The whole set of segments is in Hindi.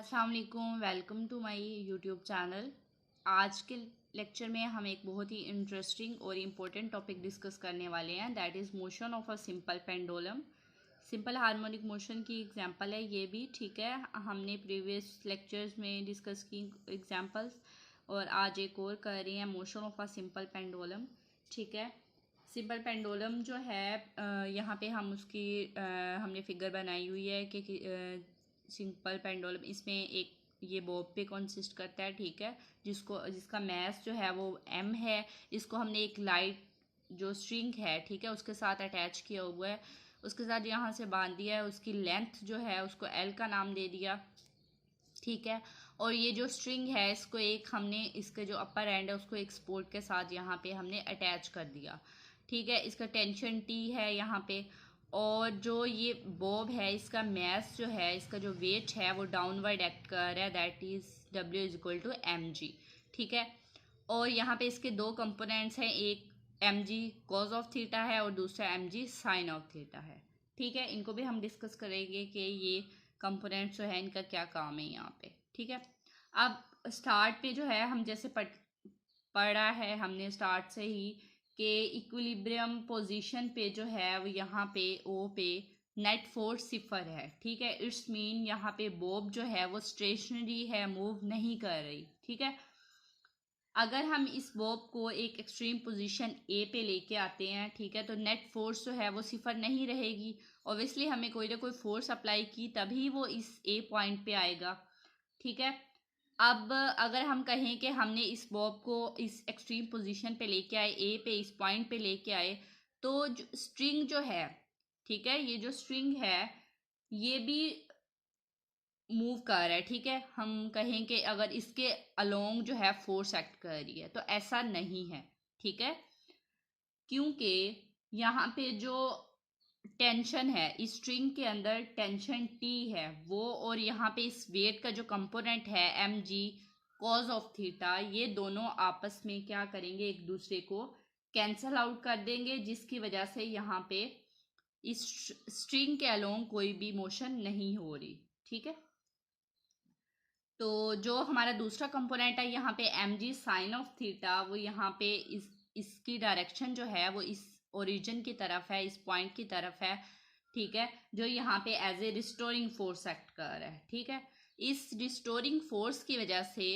अस्सलाम वालेकुम, welcome to my YouTube channel. आज के लेक्चर में हम एक बहुत ही इंटरेस्टिंग और इम्पोर्टेंट टॉपिक डिस्कस करने वाले हैं, that is motion of a simple pendulum. Simple harmonic motion की एग्जांपल है ये भी, ठीक है। हमने प्रीवियस लेक्चर्स में डिस्कस की एग्जांपल्स और आज एक और कर रहे हैं, motion of a simple pendulum, ठीक है। सिंपल पेंडुलम जो है यहाँ पे हम उसकी हमने फिगर बनाई हुई है कि सिंपल पेंडुलम इसमें एक ये बॉब पे कंसिस्ट करता है, ठीक है, जिसका मैस जो है वो m है। इसको हमने एक लाइट जो स्ट्रिंग है, ठीक है, उसके साथ अटैच किया हुआ है, उसके साथ यहाँ से बांध दिया है। उसकी लेंथ जो है उसको l का नाम दे दिया, ठीक है। और ये जो स्ट्रिंग है इसको एक हमने इसके जो अपर एंड है उसको एक सपोर्ट के साथ यहाँ पे हमने अटैच कर दिया, ठीक है। इसका टेंशन T है यहाँ पे। और जो ये बॉब है इसका मैस जो है, इसका जो वेट है वो डाउनवर्ड एक्ट कर रहा है, that is W is equal to mg, ठीक है। और यहाँ पे इसके दो कंपोनेंट्स हैं, एक mg कॉज ऑफ थीटा है और दूसरा mg साइन ऑफ थीटा है, ठीक है। इनको भी हम डिस्कस करेंगे कि ये कंपोनेंट्स जो है इनका क्या काम है यहाँ पे, ठीक है। अब स्टार्ट पे जो है हम जैसे पढ़ा है हमने स्टार्ट से ही कि इक्विलिब्रियम पोजीशन पे जो है वो यहाँ पे ओ पे नेट फोर्स 0 है, ठीक है। इट्स मीन यहाँ पे बॉब जो है वो स्टेशनरी है, मूव नहीं कर रही, ठीक है। अगर हम इस बॉब को एक एक्सट्रीम पोजीशन ए पे लेके आते हैं, ठीक है, तो नेट फोर्स जो है वो 0 नहीं रहेगी। ऑब्वियसली हमें कोई ना कोई फोर्स अप्लाई की तभी वो इस ए पॉइंट पे आएगा, ठीक है। अब अगर हम कहें कि हमने इस बॉब को इस एक्सट्रीम पोजीशन पे लेके आए, ए पे इस पॉइंट पे लेके आए, तो जो स्ट्रिंग जो है, ठीक है, ये जो स्ट्रिंग है ये भी मूव कर रहा है, ठीक है। हम कहें कि अगर इसके अलोंग जो है फोर्स एक्ट कर रही है, तो ऐसा नहीं है, ठीक है, क्योंकि यहाँ पे जो टेंशन है इस स्ट्रिंग के अंदर टेंशन T है वो, और यहाँ पे इस वेट का जो कंपोनेंट है mg कॉज ऑफ थीटा, ये दोनों आपस में क्या करेंगे, एक दूसरे को कैंसल आउट कर देंगे, जिसकी वजह से यहाँ पे इस स्ट्रिंग के अलोंग कोई भी मोशन नहीं हो रही, ठीक है। तो जो हमारा दूसरा कंपोनेंट है यहाँ पे mg साइन ऑफ थीटा, वो यहाँ पे इसकी डायरेक्शन जो है वो इस ओरिजिन की तरफ है, इस पॉइंट की तरफ है, ठीक है, जो यहाँ पे as a restoring force act कर रहा है, ठीक है। इस रिस्टोरिंग फोर्स की वजह से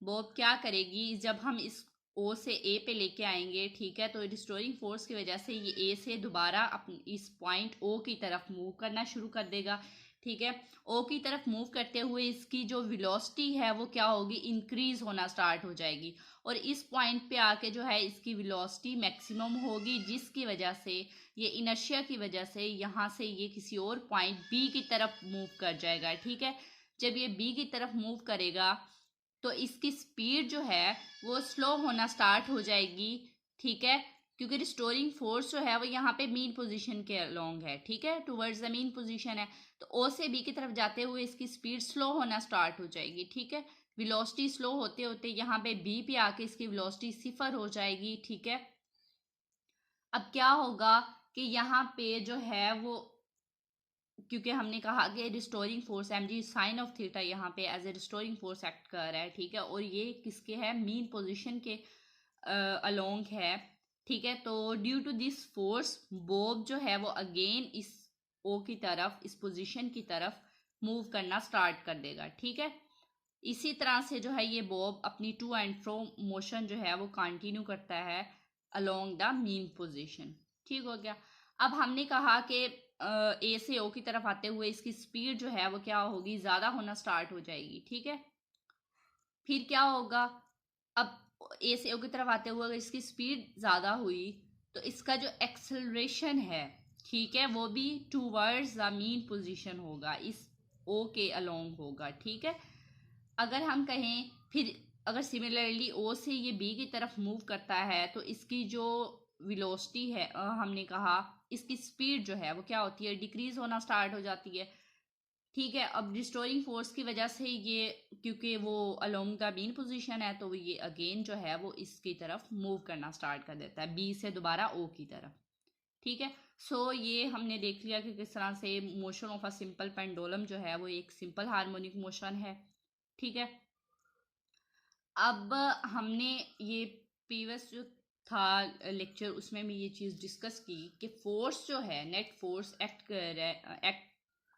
बॉब क्या करेगी, जब हम इस ओ से ए पे लेके आएंगे, ठीक है, तो रिस्टोरिंग फोर्स की वजह से ये ए से दोबारा अपनी इस पॉइंट ओ की तरफ मूव करना शुरू कर देगा, ठीक है। ओ की तरफ मूव करते हुए इसकी जो वेलोसिटी है वो क्या होगी, इंक्रीज होना स्टार्ट हो जाएगी, और इस पॉइंट पे आके जो है इसकी वेलोसिटी मैक्सिमम होगी, जिसकी वजह से ये इनर्शिया की वजह से यहाँ से ये किसी और पॉइंट बी की तरफ मूव कर जाएगा, ठीक है। जब ये बी की तरफ मूव करेगा तो इसकी स्पीड जो है वो स्लो होना स्टार्ट हो जाएगी, ठीक है, क्योंकि रिस्टोरिंग फोर्स जो है वो यहाँ पे मीन पोजीशन के अलोंग है, ठीक है, टुवर्ड्स द मीन पोजीशन है। तो ओ से बी की तरफ जाते हुए इसकी स्पीड स्लो होना स्टार्ट हो जाएगी, ठीक है। वेलोसिटी स्लो होते होते यहाँ पे बी पे आके इसकी वेलोसिटी 0 हो जाएगी, ठीक है। अब क्या होगा कि यहाँ पे जो है वो, क्योंकि हमने कहा कि restoring force mg sine of theta यहाँ पे as a restoring force act कर रहा है, ठीक है, और ये किसके है, मीन पोजीशन के अलोंग है, ठीक है। तो due to this force bob जो है वो अगेन इस ओ की तरफ, इस पोजीशन की तरफ मूव करना स्टार्ट कर देगा, ठीक है। इसी तरह से जो है ये बॉब अपनी टू एंड फ्रो मोशन जो है वो कंटिन्यू करता है अलोंग द मीन पोजीशन, ठीक हो गया। अब हमने कहा कि ए से ओ की तरफ आते हुए इसकी स्पीड जो है वो क्या होगी, ज्यादा होना स्टार्ट हो जाएगी, ठीक है। फिर क्या होगा, अब ए से ओ की तरफ आते हुए अगर इसकी स्पीड ज्यादा हुई तो इसका जो एक्सेलरेशन है, ठीक है, वो भी टूवर्ड्स द मीन पोजीशन होगा, इस ओ के अलोंग होगा, ठीक है। अगर हम कहें फिर अगर सिमिलरली ओ से ये बी की तरफ मूव करता है तो इसकी जो वेलोसिटी है, हमने कहा इसकी स्पीड जो है वो क्या होती है, डिक्रीज होना स्टार्ट हो जाती है, ठीक है। अब रिस्टोरिंग फोर्स की वजह से ये, क्योंकि वो अलोंग द मीन पोजीशन है, तो ये अगेन जो है वो इसकी तरफ मूव करना स्टार्ट कर देता है, बी से दोबारा ओ की तरफ, ठीक है। सो ये हमने देख लिया कि किस तरह से motion of a simple pendulum जो है वो एक सिंपल हार्मोनिक मोशन है। ठीक है। अब हमने ये प्रीवियस जो था लेक्चर उसमें भी ये चीज़ डिस्कस की कि फोर्स जो है, नेट फोर्स एक्ट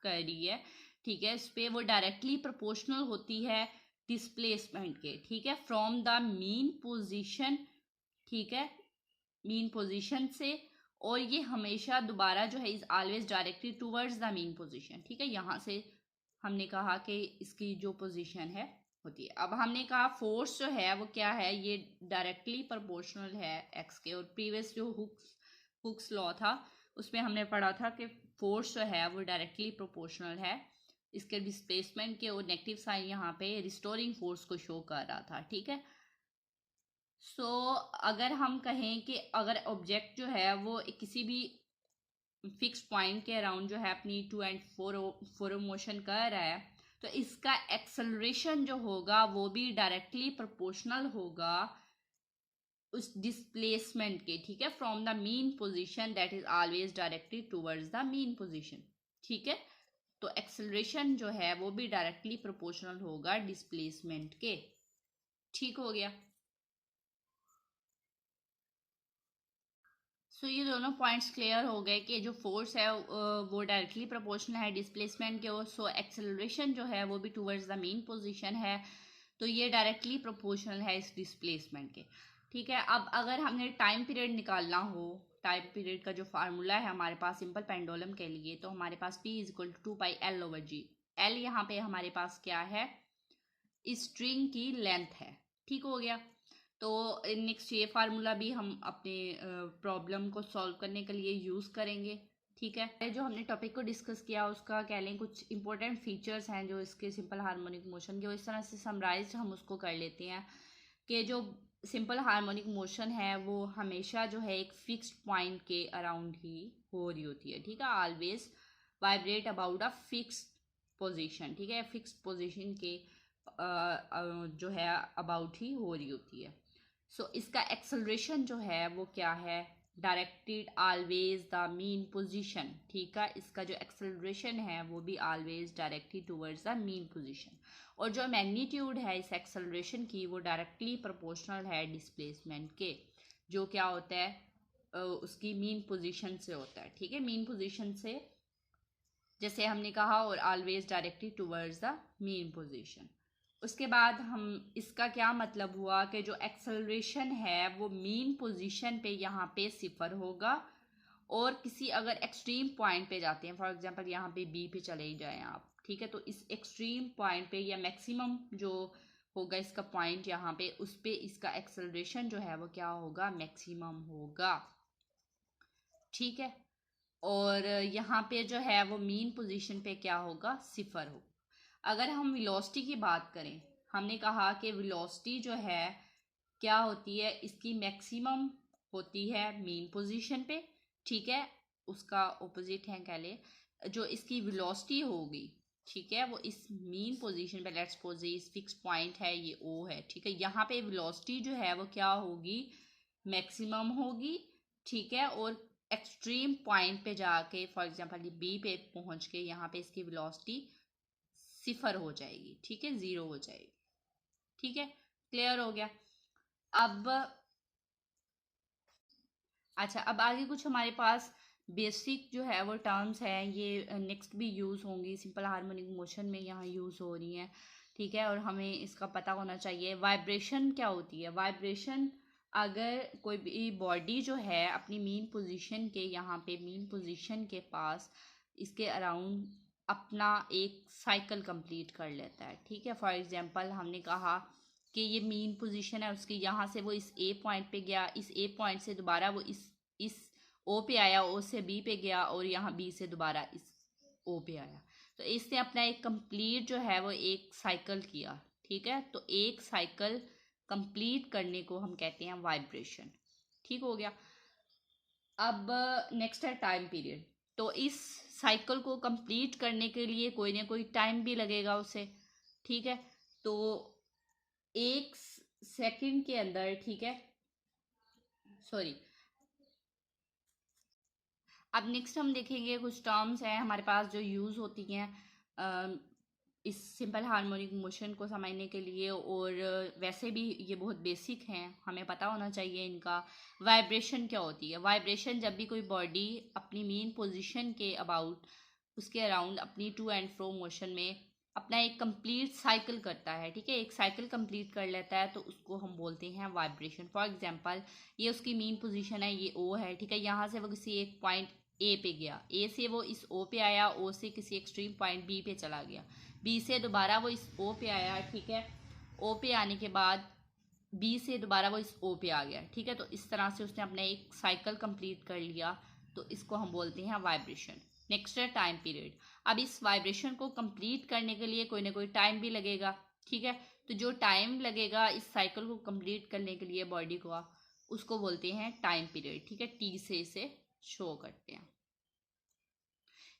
कर रही है, ठीक है, इस पे वो डायरेक्टली प्रोपोर्शनल होती है डिस्प्लेसमेंट के। ठीक है, फ्रॉम द मीन पोजीशन। ठीक है, मीन पोजीशन से। और ये हमेशा दोबारा जो है is always directly towards the mean position. ठीक है, यहाँ से हमने कहा कि इसकी जो पोजीशन है होती है। अब हमने कहा फोर्स जो है वो क्या है, ये डायरेक्टली प्रोपोर्शनल है एक्स के। और प्रीवियस जो हुक्स लॉ था उसमें हमने पढ़ा था कि फोर्स जो है वो डायरेक्टली प्रोपोर्शनल है इसके डिस्प्लेसमेंट के। और नेगेटिव साइन यहाँ पे रिस्टोरिंग फोर्स को शो कर रहा था। ठीक है। सो अगर हम कहें कि अगर ऑब्जेक्ट जो है वो किसी भी फिक्स पॉइंट के अराउंड जो है अपनी टू एंड फोर मोशन कर रहा है, तो इसका एक्सेलरेशन जो होगा वो भी डायरेक्टली प्रोपोर्शनल होगा उस डिस्प्लेसमेंट के। ठीक है, from the mean position that is always directly towards the mean position. ठीक है, तो एक्सेलरेशन जो है वो भी डायरेक्टली प्रोपोर्शनल होगा डिस्प्लेसमेंट के। ठीक हो गया। सो ये दोनों पॉइंट्स क्लियर हो गए कि जो फोर्स है वो डायरेक्टली प्रोपोर्शनल है डिस्प्लेसमेंट के। सो एक्सेलरेशन जो है वो भी टूवर्ड्स द मेन पोजीशन है, तो ये डायरेक्टली प्रोपोर्शनल है इस डिस्प्लेसमेंट के। ठीक है। अब अगर हमने टाइम पीरियड निकालना हो, टाइम पीरियड का जो फार्मूला है हमारे पास सिंपल पेंडुलम के लिए, तो हमारे पास P is equal to 2πL/g। L यहाँ पे हमारे पास क्या है, स्ट्रिंग की लेंथ है। ठीक हो गया। तो नेक्स्ट ये फार्मूला भी हम अपने प्रॉब्लम को सॉल्व करने के लिए यूज़ करेंगे। ठीक है, जो हमने टॉपिक को डिस्कस किया उसका कह लें कुछ इंपॉर्टेंट फीचर्स हैं जो इसके सिंपल हार्मोनिक मोशन के, वो इस तरह से समराइज हम उसको कर लेते हैं कि जो सिंपल हार्मोनिक मोशन है वो हमेशा जो है एक फिक्स्ड पॉइंट के अराउंड ही हो रही होती है। ठीक है, always vibrate about a fixed position. ठीक है, फिक्स्ड पोजीशन के जो है अबाउट ही हो रही होती है। सो इसका एक्सेलरेशन जो है वो क्या है, directed always the mean position. ठीक है, इसका जो एक्सेलरेशन है वो भी always directed towards the mean position. और जो मैग्नीट्यूड है इस एक्सेलरेशन की वो डायरेक्टली प्रोपोर्शनल है डिस्प्लेसमेंट के, जो क्या होता है उसकी मीन पोजीशन से होता है। ठीक है, मीन पोजीशन से जैसे हमने कहा, और always directly towards the mean position. उसके बाद हम इसका क्या मतलब हुआ कि जो एक्सेलरेशन है वो मीन पोजीशन पे यहाँ पे 0 होगा। और किसी अगर एक्सट्रीम पॉइंट पे जाते हैं, फॉर एग्जांपल यहाँ पे बी पे चले ही जाएं आप, ठीक है, तो इस एक्सट्रीम पॉइंट पे या मैक्सिमम जो होगा इसका पॉइंट यहाँ पे, उस पे इसका एक्सेलरेशन जो है वो क्या होगा, मैक्सिमम होगा। ठीक है, और यहाँ पे जो है वो मीन पोजीशन पे क्या होगा, 0 होगा। अगर हम वेलोसिटी की बात करें, हमने कहा कि वेलोसिटी जो है क्या होती है, इसकी मैक्सिमम होती है मीन पोजीशन पे। ठीक है, उसका ऑपोजिट है कह ले, जो इसकी वेलोसिटी होगी, ठीक है, वो इस मीन पोजीशन पे, लेट्स सपोज इस फिक्स पॉइंट है ये ओ है। ठीक है, यहाँ पे वेलोसिटी जो है वो क्या होगी, मैक्सिमम होगी। ठीक है, और एक्सट्रीम पॉइंट पे जाके फॉर एग्जांपल ये बी पे पहुंच के यहाँ पे इसकी वेलोसिटी 0 हो जाएगी। ठीक है, 0 हो जाएगी। ठीक है, क्लियर हो गया। अब अच्छा, अब आगे कुछ हमारे पास बेसिक जो है वो टर्म्स हैं, ये नेक्स्ट भी यूज़ होंगी, सिंपल हार्मोनिक मोशन में यहाँ यूज़ हो रही हैं। ठीक है, और हमें इसका पता होना चाहिए। वाइब्रेशन क्या होती है, वाइब्रेशन अगर कोई भी बॉडी जो है अपनी मीन पोजीशन के यहाँ पे, मीन पोजीशन के पास इसके अराउंड अपना एक साइकिल कंप्लीट कर लेता है। ठीक है, फॉर एग्जांपल हमने कहा कि ये मीन पोजीशन है उसकी, यहाँ से वो इस ए पॉइंट पे गया, इस ए पॉइंट से दोबारा वो इस ओ पे आया, ओ से बी पे गया, और यहाँ बी से दोबारा इस ओ पे आया। तो इसने अपना एक कंप्लीट जो है वो एक साइकिल किया। ठीक है, तो एक साइकिल कंप्लीट करने को हम कहते हैं वाइब्रेशन। ठीक हो गया। अब नेक्स्ट है टाइम पीरियड। तो इस साइकिल को कंप्लीट करने के लिए कोई ना कोई टाइम भी लगेगा उसे। ठीक है, तो 1 सेकंड के अंदर, ठीक है, सॉरी, अब नेक्स्ट हम देखेंगे कुछ टर्म्स हैं हमारे पास जो यूज़ होती हैं इस सिंपल हार्मोनिक मोशन को समझने के लिए, और वैसे भी ये बहुत बेसिक हैं, हमें पता होना चाहिए इनका। वाइब्रेशन क्या होती है? वाइब्रेशन जब भी कोई बॉडी अपनी मेन पोजीशन के अबाउट, उसके अराउंड अपनी टू एंड फ्रो मोशन में अपना एक कंप्लीट साइकिल करता है, ठीक है, एक साइकिल कंप्लीट कर लेता है, तो उसको हम बोलते हैं वाइब्रेशन। फॉर एग्जांपल ये उसकी मेन पोजीशन है, ये ओ है, ठीक है, यहाँ से वो किसी एक पॉइंट ए पे गया, ए से वो इस ओ पे आया, ओ से किसी एक्सट्रीम पॉइंट बी पे चला गया, बी से दोबारा वो इस ओ पे आया, ठीक है, ओ पे आने के बाद बी से दोबारा वो इस ओ पे आ गया, ठीक है, तो इस तरह से उसने अपना एक साइकिल कंप्लीट कर लिया, तो इसको हम बोलते हैं वाइब्रेशन। नेक्स्ट है टाइम पीरियड। अब इस वाइब्रेशन को कंप्लीट करने के लिए कोई ना कोई टाइम भी लगेगा, ठीक है, तो जो टाइम लगेगा इस साइकिल को कंप्लीट करने के लिए बॉडी को, उसको बोलते हैं टाइम पीरियड, ठीक है, टी से इसे शो करते हैं।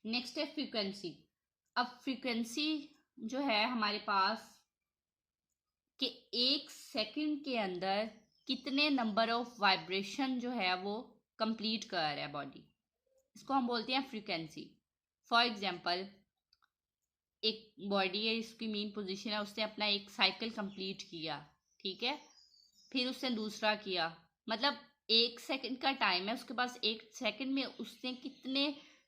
नेक्स्ट है फ्रीक्वेंसी। अब फ्रीक्वेंसी जो है हमारे पास कि एक सेकंड के अंदर कितने नंबर ऑफ वाइब्रेशन जो है वो कंप्लीट कर रहा है बॉडी, इसको हम बोलते हैं फ्रीक्वेंसी। फॉर एग्जांपल एक बॉडी है, इसकी मेन पोजीशन है, उसने अपना एक साइकिल कंप्लीट किया, ठीक है, फिर उसने दूसरा किया, मतलब एक सेकंड का टाइम है उसके पास, एक सेकंड में उसने कितने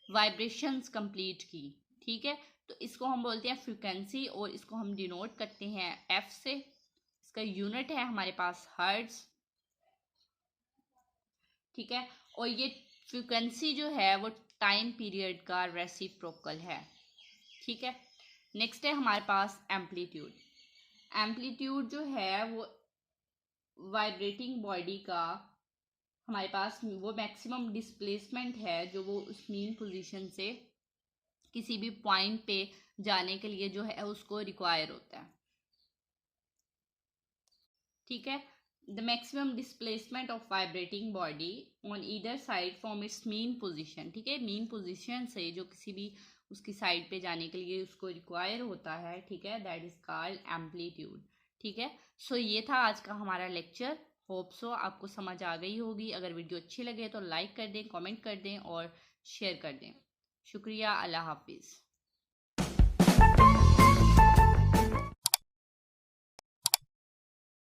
वाइब्रेशंस कंप्लीट की, ठीक है, तो इसको हम बोलते हैं फ्रीक्वेंसी, और इसको हम डिनोट करते हैं एफ से। इसका यूनिट है हमारे पास हर्ट्ज, ठीक है, और ये फ्रीक्वेंसी जो है वो टाइम पीरियड का रेसिप्रोकल है, ठीक है। नेक्स्ट है हमारे पास एम्पलीट्यूड। एम्पलीट्यूड जो है वो वाइब्रेटिंग बॉडी का हमारे पास वो मैक्सिमम डिस्प्लेसमेंट है जो वो उस मेन पोजीशन से किसी भी पॉइंट पे जाने के लिए जो है उसको रिक्वायर होता है, ठीक है। The maximum displacement of vibrating body on either side from its main position, ठीक है, मेन पोजीशन से जो किसी भी उसकी साइड पे जाने के लिए उसको रिक्वायर होता है, ठीक है, दैट इज कॉल्ड एम्पलीट्यूड, ठीक है। सो ये था आज का हमारा लेक्चर। होप सो आपको समझ आ गई होगी। अगर वीडियो अच्छी लगे तो लाइक कर दें, कमेंट कर दें और शेयर कर दें। शुक्रिया, अल्लाह हाफिज़।